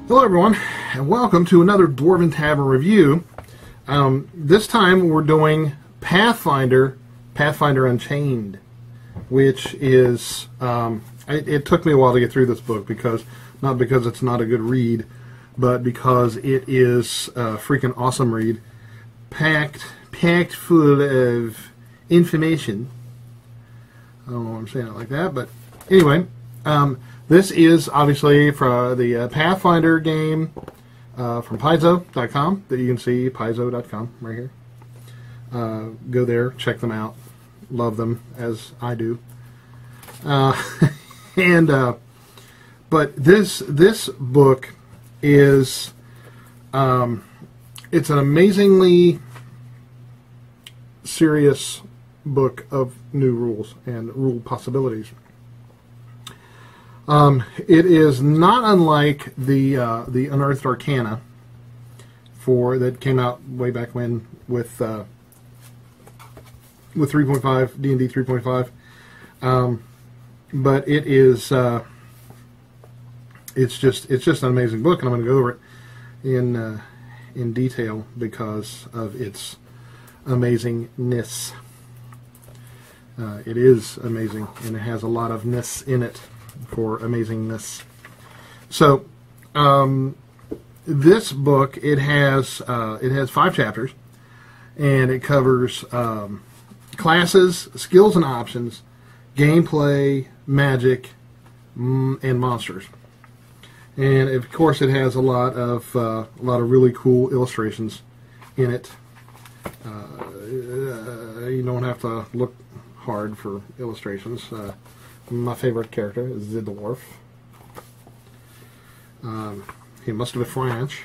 Hello everyone, and welcome to another Dwarven Tavern review. This time we're doing Pathfinder Unchained, which is, it took me a while to get through this book, not because it's not a good read, but because it is a freaking awesome read, packed full of information. I don't know why I'm saying it like that, but anyway, this is obviously from the Pathfinder game from Paizo.com that you can see, Paizo.com right here. Go there, check them out, love them as I do. But this book is it's an amazingly serious book of new rules and rule possibilities. It is not unlike the Unearthed Arcana that came out way back when with 3.5 D&D 3.5, but it is it's just an amazing book, and I'm going to go over it in detail because of its amazingness. It is amazing, and it has a lot of ness in it for amazingness. So, this book, it has 5 chapters, and it covers classes, skills and options, gameplay, magic, and monsters. And of course, it has a lot of really cool illustrations in it. You don't have to look hard for illustrations. My favorite character is the dwarf. He must have been French.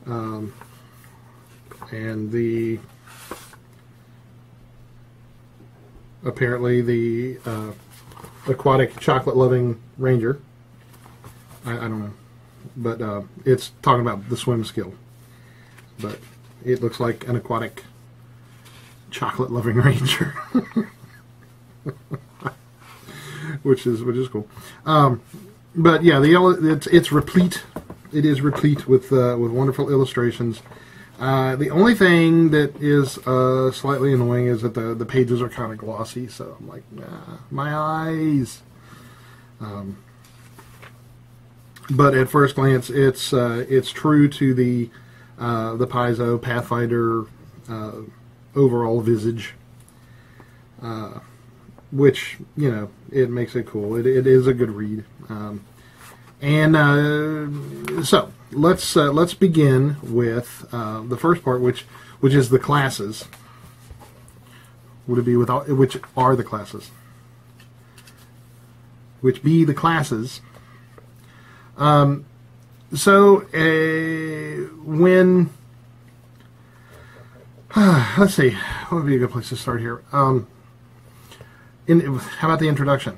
And apparently the aquatic chocolate-loving ranger. I don't know, but it's talking about the swim skill. But it looks like an aquatic chocolate-loving ranger. which is cool. But yeah, it's replete. It is replete with wonderful illustrations. The only thing that is slightly annoying is that the pages are kind of glossy. So I'm like, my eyes. But at first glance, it's true to the Paizo Pathfinder overall visage. Which, you know, it makes it cool. It is a good read. So let's begin with the first part, which is the classes. Would it be without? Which are the classes? Which be the classes? When let's see, what would be a good place to start here? How about the introduction?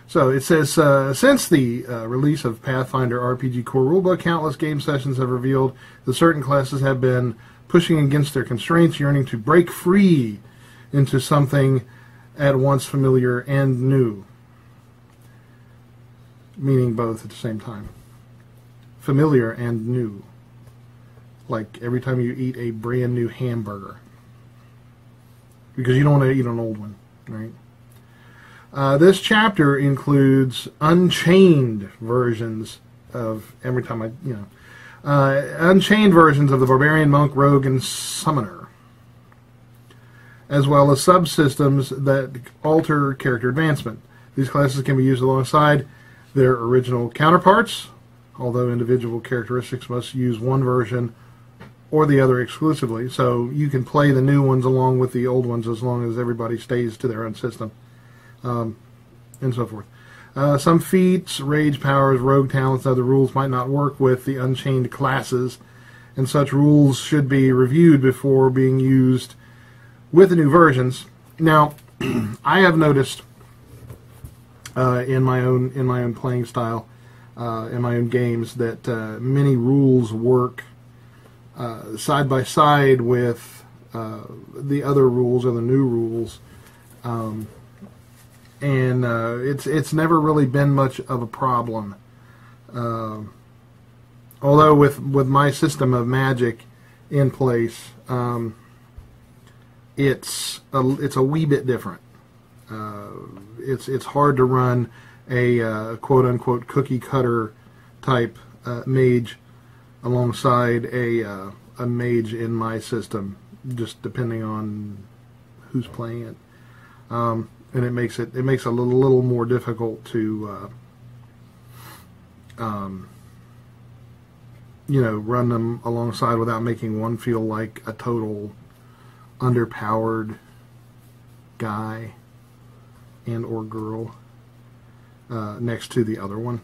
So it says, since the release of Pathfinder RPG Core Rulebook, countless game sessions have revealed that certain classes have been pushing against their constraints, yearning to break free into something at once familiar and new. Meaning both at the same time. Familiar and new. Like every time you eat a brand new hamburger. Because you don't want to eat an old one. Right. This chapter includes unchained versions of unchained versions of the barbarian, monk, rogue, and summoner, as well as subsystems that alter character advancement. These classes can be used alongside their original counterparts, although individual characteristics must use one version or the other exclusively, so you can play the new ones along with the old ones as long as everybody stays to their own system, and so forth. Some feats, rage powers, rogue talents, and other rules might not work with the unchained classes, and such rules should be reviewed before being used with the new versions. Now, I have noticed in my own playing style, in my own games, that many rules work side by side with the other rules or the new rules, and it's never really been much of a problem Although with my system of magic in place, it's a wee bit different. It's hard to run a quote unquote cookie cutter type mage alongside a mage in my system, just depending on who's playing it, and it makes it a little more difficult to run them alongside without making one feel like a total underpowered guy and or girl next to the other one,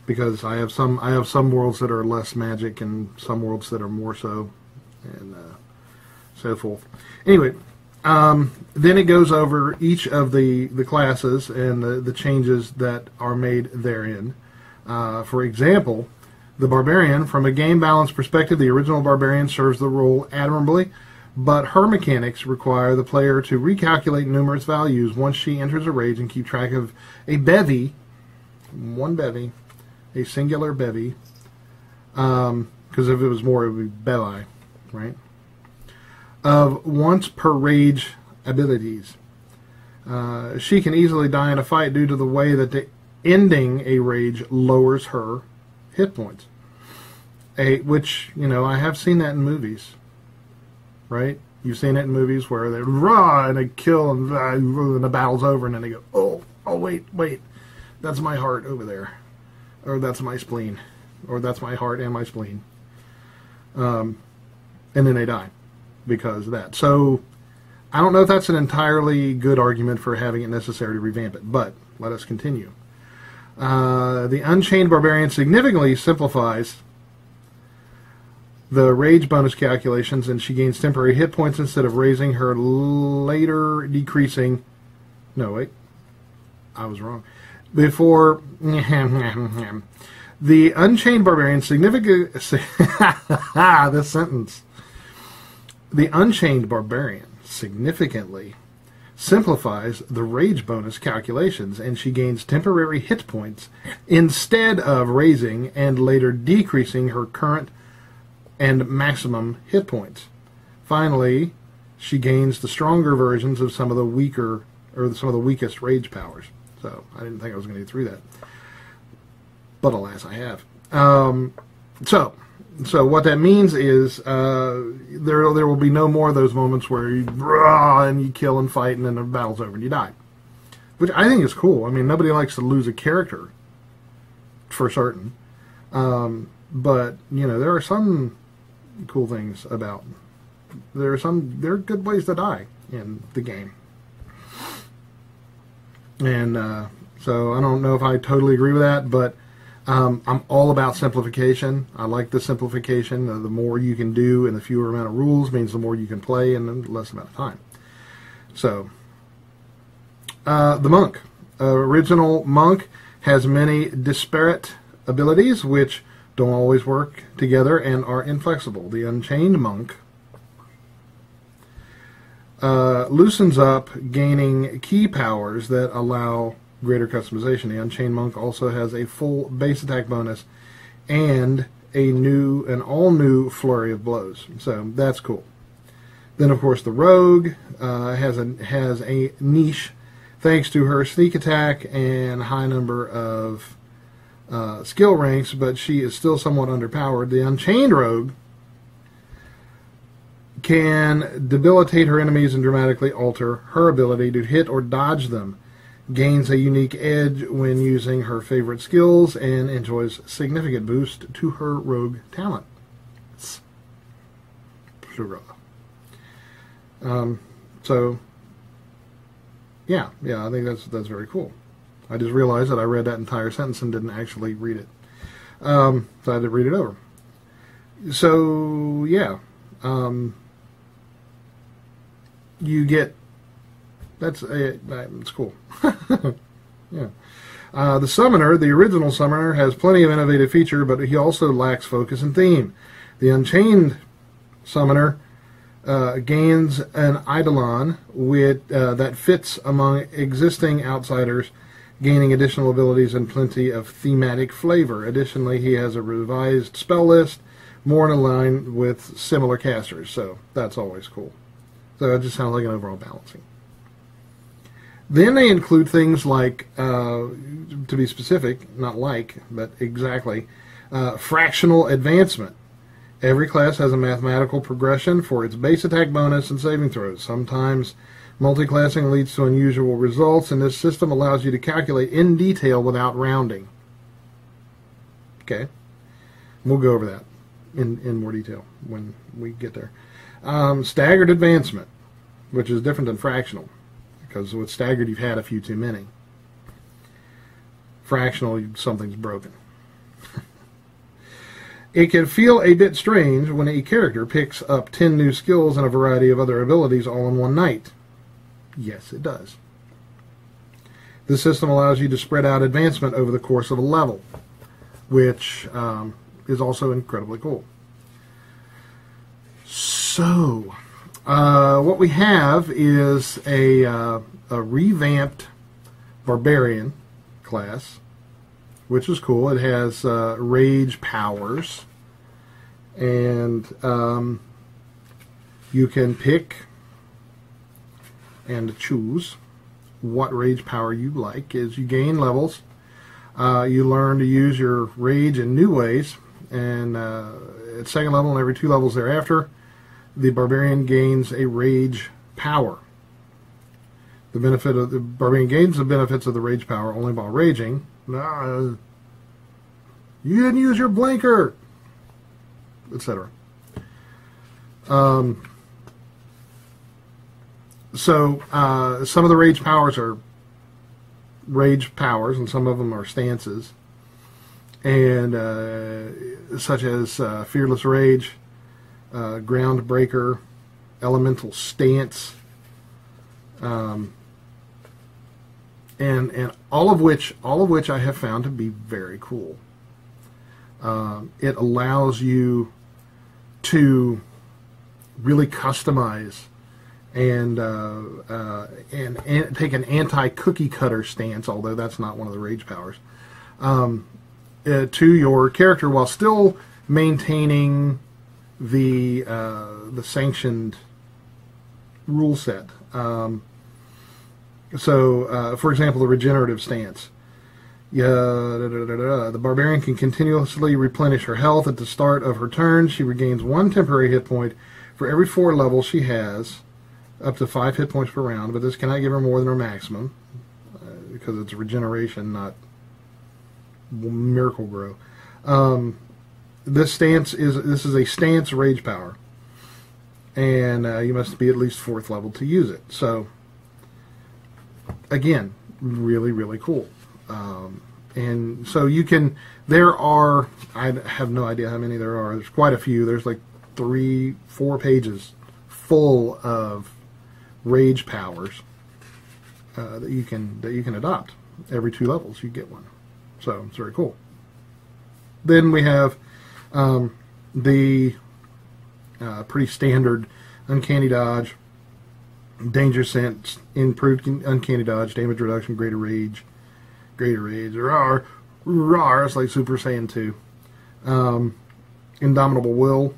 because I have some worlds that are less magic and some worlds that are more so, and so forth. Anyway, then it goes over each of the classes and the changes that are made therein. For example, the Barbarian, from a game balance perspective, the original Barbarian serves the role admirably, but her mechanics require the player to recalculate numerous values once she enters a rage and keep track of a bevy, one bevy, a singular bevy, because if it was more, it would be bevi, right, of once per rage abilities. She can easily die in a fight due to the way that ending a rage lowers her hit points. Which, I have seen that in movies. Right? You've seen it in movies where they rah and they kill and the battle's over, and then they go, oh wait, that's my heart over there, or that's my spleen, or that's my heart and my spleen, and then they die because of that. So I don't know if that's an entirely good argument for having it necessary to revamp it, but let us continue. The Unchained Barbarian significantly simplifies the rage bonus calculations, and she gains temporary hit points instead of raising her later decreasing. No, wait. I was wrong. Before. The Unchained Barbarian significant. This sentence. The Unchained Barbarian significantly simplifies the rage bonus calculations, and she gains temporary hit points instead of raising and later decreasing her current and maximum hit points. Finally, she gains the stronger versions of some of the weaker, or some of the weakest rage powers. So I didn't think I was going to get through that, but alas, I have. So what that means is there will be no more of those moments where you and you kill and fight and then the battle's over and you die, which I think is cool. I mean, nobody likes to lose a character, for certain, but there are some cool things about. There are good ways to die in the game, and so I don't know if I totally agree with that, but I'm all about simplification. I like the simplification. The more you can do and the fewer amount of rules means the more you can play in the less amount of time. So, the monk. Original monk has many disparate abilities which don't always work together and are inflexible. The Unchained monk loosens up, gaining key powers that allow greater customization. The Unchained monk also has a full base attack bonus and an all-new flurry of blows. So that's cool. Then, of course, the rogue has a niche thanks to her sneak attack and high number of skill ranks, but she is still somewhat underpowered. The Unchained rogue can debilitate her enemies and dramatically alter her ability to hit or dodge them, gains a unique edge when using her favorite skills, and enjoys significant boost to her rogue talent. So, yeah, I think that's very cool. I just realized that I read that entire sentence and didn't actually read it. So I had to read it over. So, yeah. You get... It's cool. Yeah. The Summoner, the original Summoner, has plenty of innovative feature, but he also lacks focus and theme. The Unchained Summoner gains an Eidolon that fits among existing outsiders gaining additional abilities and plenty of thematic flavor. Additionally, he has a revised spell list, more in line with similar casters, so that's always cool. So it just sounds like an overall balancing. Then they include things like, to be specific, not like, but exactly, fractional advancement. Every class has a mathematical progression for its base attack bonus and saving throws. Sometimes multi-classing leads to unusual results, and this system allows you to calculate in detail without rounding. Okay. We'll go over that in more detail when we get there. Staggered advancement, which is different than fractional, because with staggered you've had a few too many. Fractional, something's broken. It can feel a bit strange when a character picks up 10 new skills and a variety of other abilities all in one night. Yes, it does. This system allows you to spread out advancement over the course of a level, which is also incredibly cool. So, what we have is a revamped Barbarian class, which is cool. It has rage powers, and you can pick and choose what rage power you like. As you gain levels, you learn to use your rage in new ways, and at second level and every 2 levels thereafter, the Barbarian gains a rage power. The benefit of the Barbarian gains the benefits of the rage power only while raging. You didn't use your blinker, etc. So some of the rage powers are rage powers, and some of them are stances, and such as Fearless Rage, Groundbreaker, Elemental Stance, and all of which I have found to be very cool. It allows you to really customize and take an anti-cookie cutter stance, although that's not one of the rage powers, to your character while still maintaining the sanctioned rule set. For example, the regenerative stance. The Barbarian can continuously replenish her health at the start of her turn. She regains 1 temporary hit point for every 4 levels she has, up to 5 hit points per round, but this cannot give her more than her maximum, because it's regeneration, not miracle grow. This is a stance rage power, and you must be at least 4th level to use it. So, again, really, really cool. And so you can, I have no idea how many there are. There's quite a few. There's like 3-4 pages full of rage powers that you can adopt. Every 2 levels you get one. So it's very cool. Then we have the pretty standard uncanny dodge, danger sense, improved uncanny dodge, damage reduction, greater rage, rawr, it's like Super Saiyan 2. Indomitable will.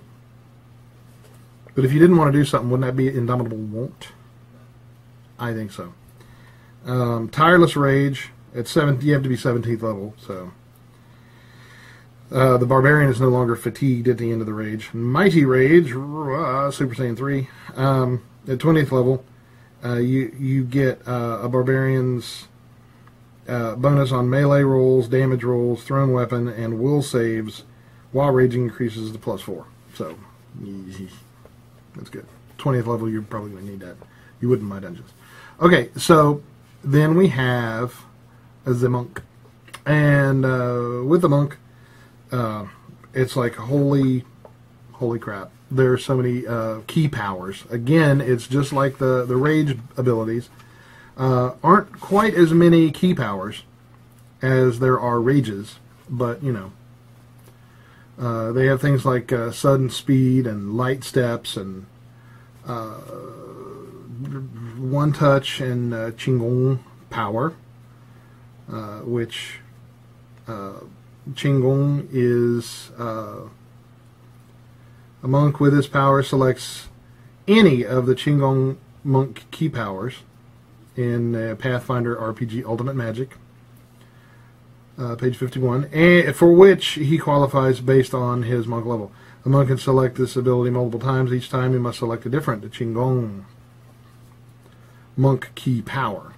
But if you didn't want to do something, wouldn't that be Indomitable won't? I think so. Tireless rage. At you have to be 17th level, so the Barbarian is no longer fatigued at the end of the rage. Mighty Rage, Super Saiyan 3. At 20th level, you get a Barbarian's bonus on melee rolls, damage rolls, thrown weapon, and will saves, while raging increases to +4. So, that's good. 20th level, you're probably going to need that. You wouldn't in my dungeons. Okay, so then we have the monk. And with the monk, it's like holy crap. There are so many key powers. Again, it's just like the rage abilities. Aren't quite as many key powers as there are rages, but you know, they have things like sudden speed and light steps and one touch and qigong power. which Qinggong is a monk with this power selects any of the Qinggong monk key powers in Pathfinder RPG Ultimate Magic, page 51, and for which he qualifies based on his monk level. The monk can select this ability multiple times. Each time he must select a different Qinggong monk key power.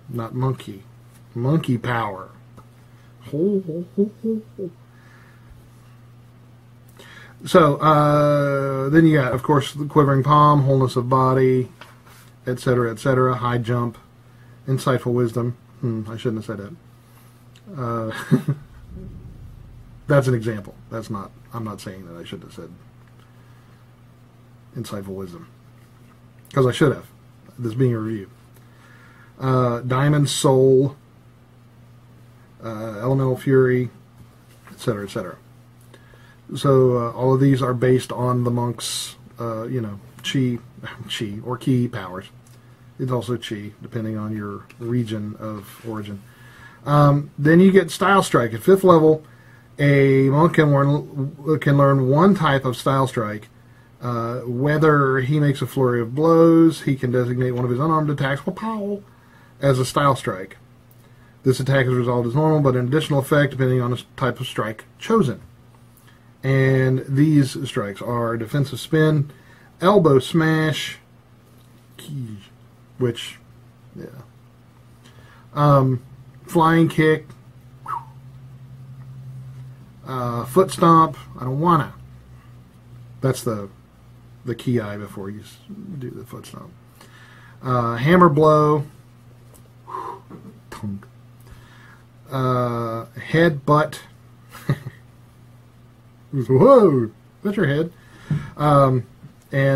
Not monkey. Monkey power. Ho, ho, ho, ho, ho. So, then you got, of course, the Quivering Palm, Wholeness of Body, etc., etc., High Jump, Insightful Wisdom. I shouldn't have said that. That's an example. That's not, I'm not saying that I should have said Insightful Wisdom. Because I should have. This being a review. Diamond Soul, Elemental Fury, etc., etc. So all of these are based on the monk's, chi or ki powers. It's also chi, depending on your region of origin. Then you get Style Strike. At 5th level, a monk can learn one type of Style Strike. Whether he makes a flurry of blows, he can designate one of his unarmed attacks as a Style Strike. This attack is resolved as normal, but an additional effect depending on the type of strike chosen. And these strikes are Defensive Spin, Elbow Smash, which, Flying Kick, Foot Stomp. I don't wanna. That's the ki before you do the Foot Stomp. Hammer Blow, Headbutt. Whoa, that's your head. And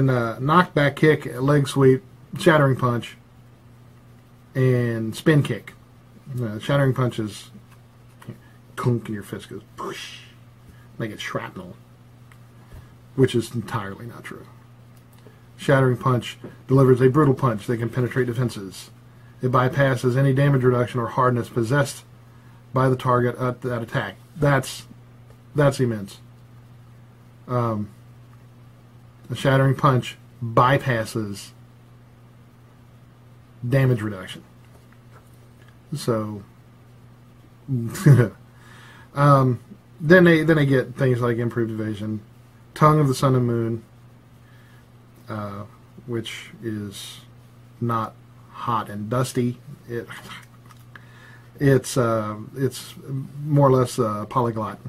Knockback Kick, Leg Sweep, Shattering Punch, and Spin Kick. Shattering Punch is kunk and your fist goes push, make it shrapnel, which is entirely not true. Shattering Punch delivers a brutal punch that can penetrate defenses. It bypasses any damage reduction or hardness possessed by the target at that attack. That's immense. The Shattering Punch bypasses damage reduction. So, then they get things like Improved Evasion, Tongue of the Sun and Moon, which is not hot and dusty. It's more or less polyglot.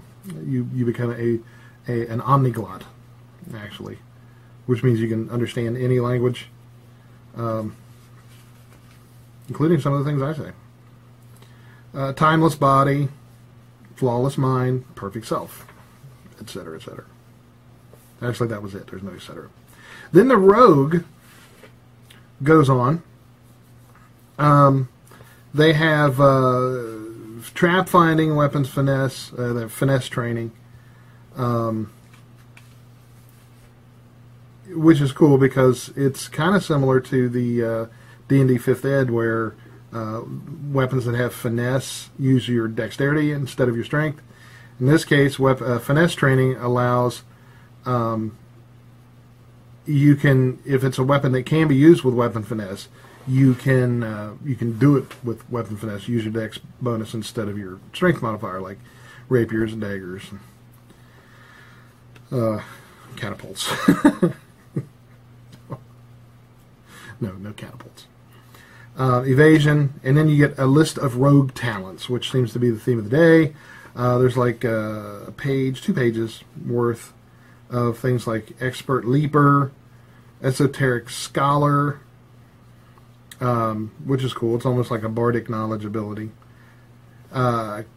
You become an omniglot, actually, which means you can understand any language, including some of the things I say. Timeless Body, Flawless Mind, Perfect Self, etc., etc. Actually, that was it. There's no etc. Then the Rogue goes on. They have trap finding, weapons finesse, they have finesse training, which is cool because it's kind of similar to the D&D 5th Ed, where weapons that have finesse use your dexterity instead of your strength. In this case, finesse training allows you can, if it's a weapon that can be used with weapon finesse, you can do it with weapon finesse. Use your dex bonus instead of your strength modifier, like rapiers and daggers, catapults. No catapults. Evasion, and then you get a list of rogue talents, which seems to be the theme of the day. There's like a page, 2 pages worth of things like Expert Leaper, Esoteric Scholar, which is cool. It's almost like a bardic knowledge ability.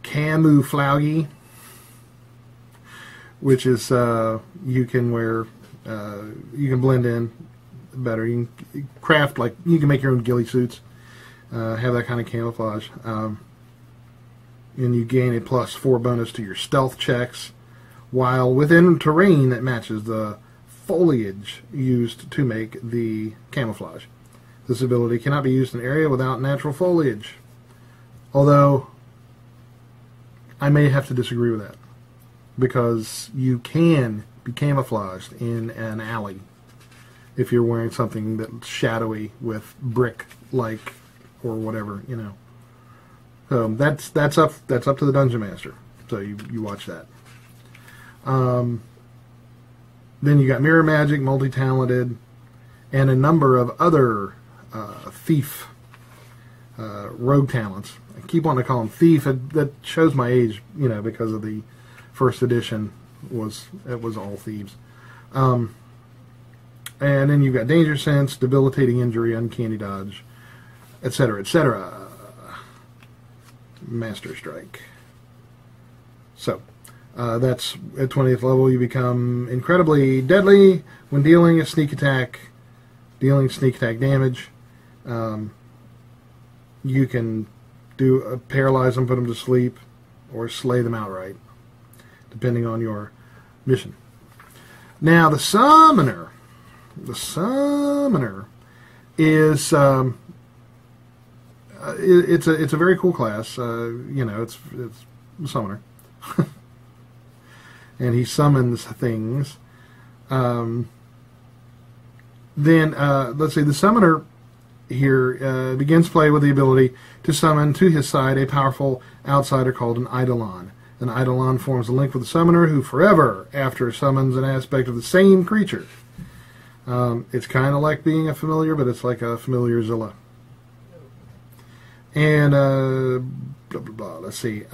Camouflage, which is you can wear, you can blend in better. You can craft, like, you can make your own ghillie suits, have that kind of camouflage. And you gain a +4 bonus to your stealth checks while within terrain that matches the foliage used to make the camouflage. This ability cannot be used in an area without natural foliage. Although I may have to disagree with that, because you can be camouflaged in an alley if you're wearing something that's shadowy with brick-like or whatever, you know. So that's up to the dungeon master. So you watch that. Then you got mirror magic, multi-talented, and a number of other thief rogue talents. I keep wanting to call them thief. That shows my age, you know, because of the first edition was all thieves. And then you've got danger sense, debilitating injury, uncanny dodge, etc., etc. Master strike. So that's at 20th level. You become incredibly deadly when dealing sneak attack damage. You can paralyze them, put them to sleep, or slay them outright, depending on your mission. Now the summoner is it's a very cool class. You know, it's a summoner, and he summons things. Then let's see, the summoner here begins play with the ability to summon to his side a powerful outsider called an Eidolon. An Eidolon forms a link with the summoner, who forever after summons an aspect of the same creature. It's kind of like being a familiar, but it's like a familiar Zilla. And blah blah blah. Let's see.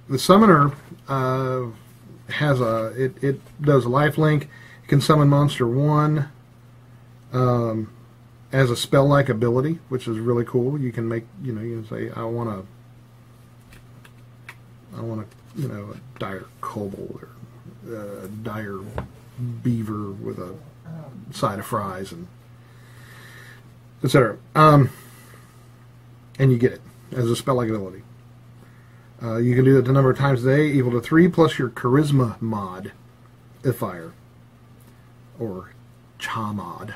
The summoner has it does a life link. It can summon monster 1 as a spell-like ability, which is really cool. You can make, you know, you can say, I want a dire kobold or a dire beaver with a side of fries and etc. And you get it as a spell-like ability. You can do it a number of times a day, equal to 3 plus your charisma mod, if fire, or cha mod.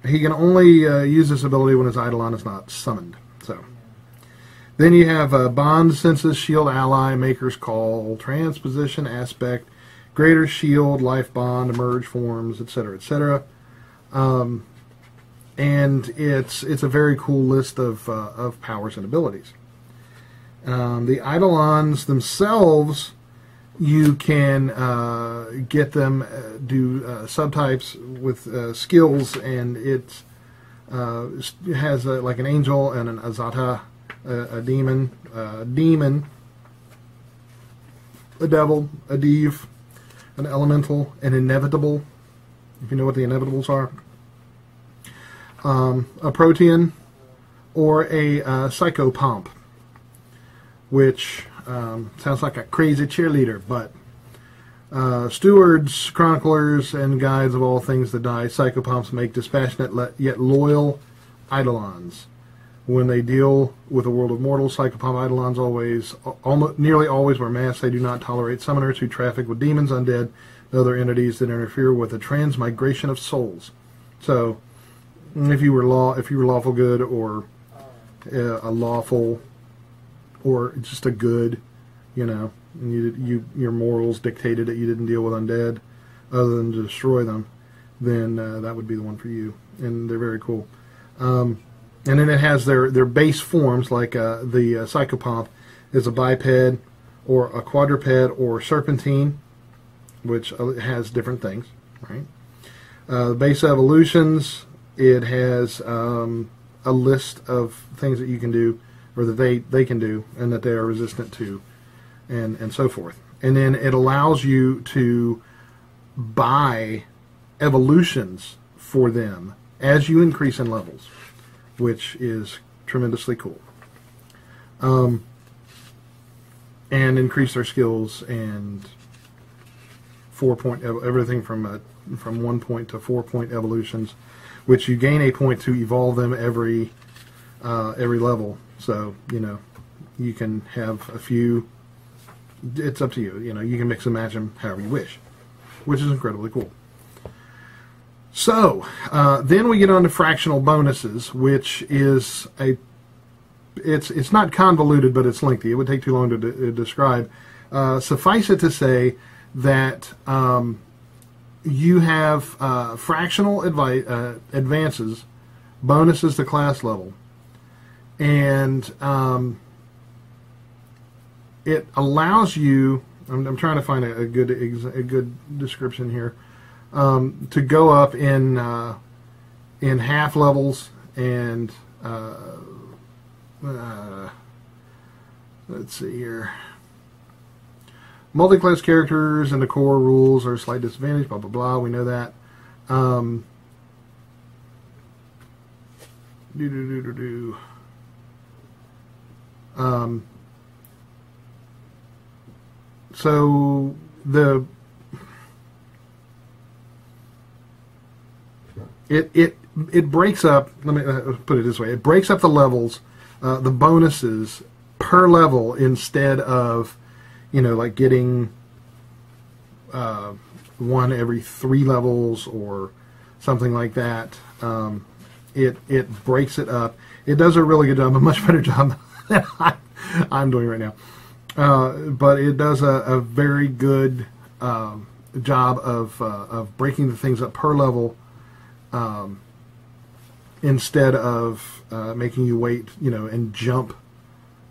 He can only use this ability when his Eidolon is not summoned. So, then you have Bond, Senses, Shield, Ally, Maker's Call, Transposition, Aspect, Greater Shield, Life Bond, Emerge Forms, etc., etc. And it's a very cool list of powers and abilities. The Eidolons themselves, you can get them do subtypes with skills, and it has like an angel and an azata, a demon, a devil, a div, an elemental, an inevitable, if you know what the inevitables are, a protean, or a psychopomp, which sounds like a crazy cheerleader, but stewards, chroniclers, and guides of all things that die, psychopomps make dispassionate yet loyal Eidolons. When they deal with the world of mortals, psychopomp Eidolons nearly always wear masks. They do not tolerate summoners who traffic with demons, undead, and other entities that interfere with the transmigration of souls. So, if you were lawful good, or a lawful, or just a good, you know, and your morals dictated that you didn't deal with undead other than to destroy them, then that would be the one for you. And they're very cool. And then it has their base forms, like the psychopomp is a biped, or a quadruped, or serpentine, which has different things, right? The base evolutions, it has a list of things that you can do, or that they can do, and that they are resistant to, and so forth. And then it allows you to buy evolutions for them as you increase in levels, which is tremendously cool. And increase their skills, and 4-point everything from 1 point to 4-point evolutions, which you gain a point to evolve them every level. So, you know, you can have a few. It's up to you. You know, you can mix and match them however you wish, which is incredibly cool. So, then we get on to fractional bonuses, which is it's not convoluted, but it's lengthy. It would take too long to describe. Suffice it to say that you have fractional advances, bonuses to class level, and it allows you. I'm trying to find a good description here. To go up in half levels and let's see here. Multi-class characters and the core rules are a slight disadvantage. Blah blah blah. We know that. So it breaks up. Let me put it this way: it breaks up the levels, the bonuses per level, instead of, like getting one every 3 levels or something like that. It breaks it up. It does a really good job, a much better job than I'm doing right now. But it does a very good job of breaking the things up per level, instead of making you wait, and jump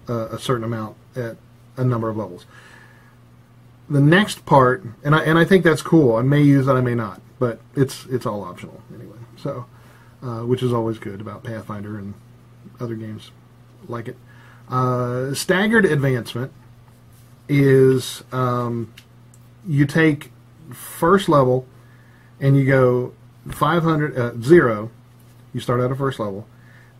a certain amount at a number of levels. The next part, and I think that's cool. I may use that, I may not, but it's all optional anyway. So, which is always good about Pathfinder and other games like it. Staggered advancement is you take first level and you go 500 0. You start out at first level,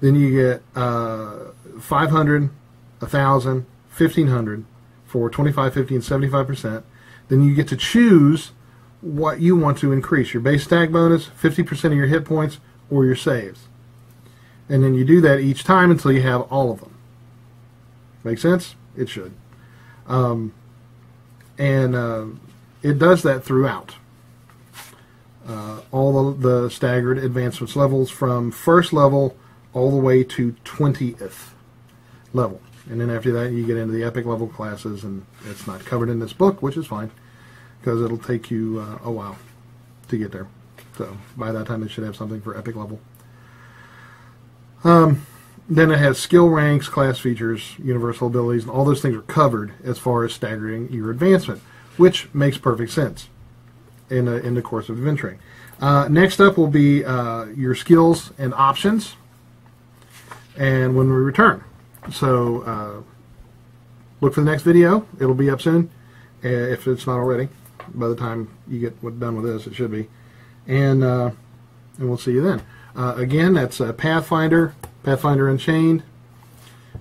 then you get 500, 1,000, 1,500 for 25, 50, and 75%. Then you get to choose what you want to increase: your base stag bonus, 50% of your hit points, or your saves. And then you do that each time until you have all of them. Make sense? It should. It does that throughout. All the staggered advancements levels, from first level all the way to 20th level. And then after that you get into the epic level classes, and it's not covered in this book, which is fine, because it'll take you a while to get there. So by that time it should have something for epic level. Then it has skill ranks, class features, universal abilities, and all those things are covered as far as staggering your advancement, which makes perfect sense in the course of adventuring. Next up will be your skills and options, and when we return. So look for the next video. It'll be up soon, if it's not already. By the time you get done with this, it should be. And we'll see you then. Again, that's Pathfinder Unchained.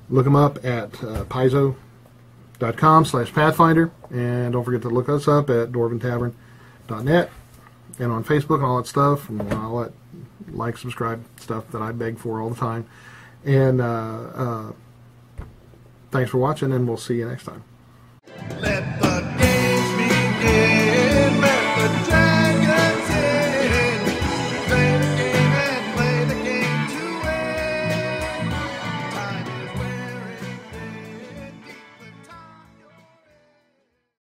Look them up at Paizo.com/Pathfinder, and don't forget to look us up at DwarvenTavern.net and on Facebook and all that stuff, and all that like, subscribe stuff that I beg for all the time. And thanks for watching, and we'll see you next time.